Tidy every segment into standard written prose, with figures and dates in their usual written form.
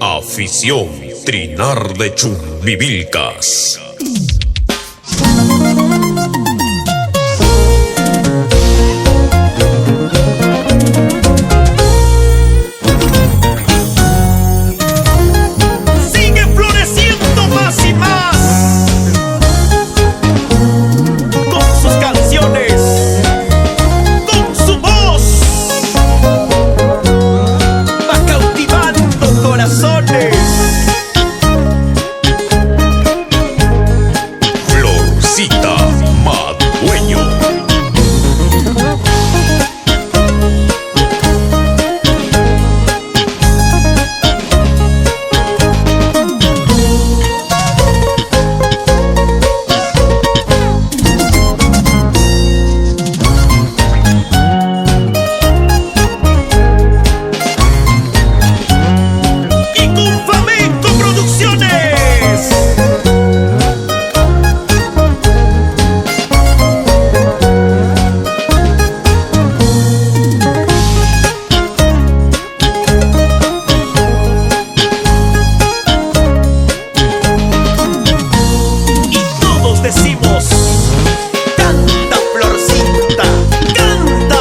Afición Trinar de Chumbivilcas. Sigue floreciendo más y más con sus canciones, con su voz, va cautivando corazones. Florcita Madueño. Y con Flamenco Producciones. Y todos decimos: canta, Florcita, canta.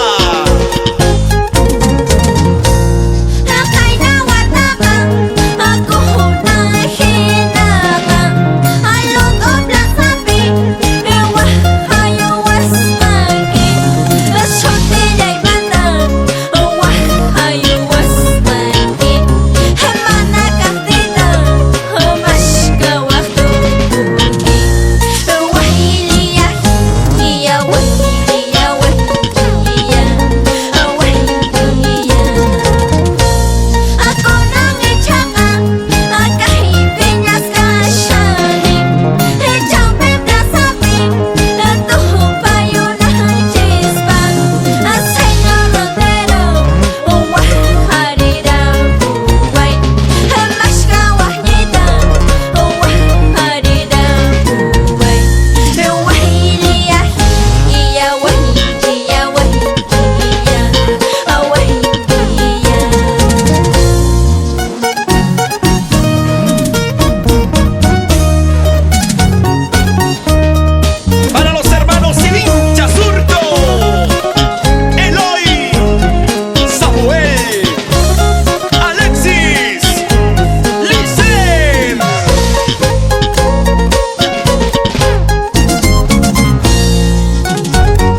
Para los hermanos Sivincha Surco, Eloy, Samuel, Alexis, Licen.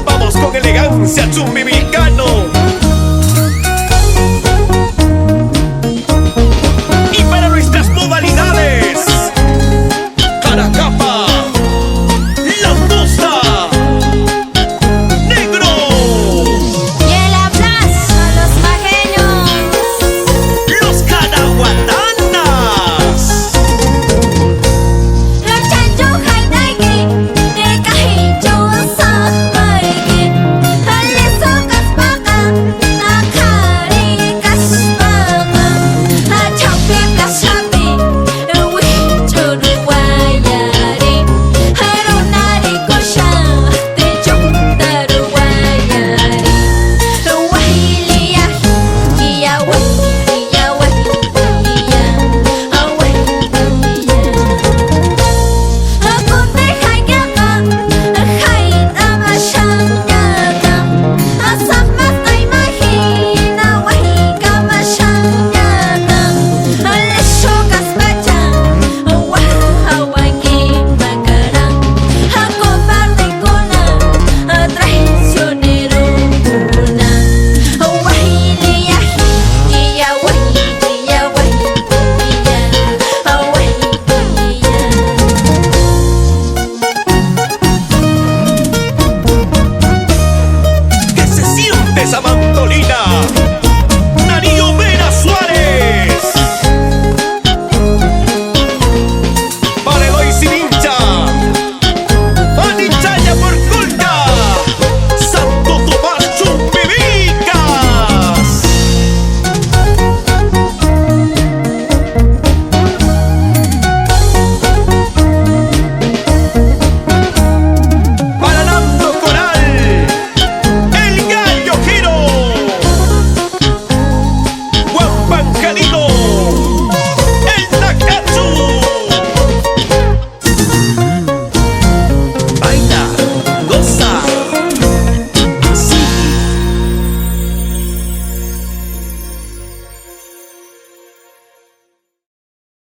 Vamos con elegancia, chumbivilcano. Y para nuestras modalidades, Caracapa, Langosta, Negro, Y el abrazo a los majeños. los Caraguatanas. Chancho Haidaki, Ekahicho Sahaiki, Aleso Kaspaka, Akari Kaspaka, Achaupi Plasapi, Wichuruayari, Harunari Kosha, Tichutaruayari, Wahiliya, Iya, Que se siente esa mandolina.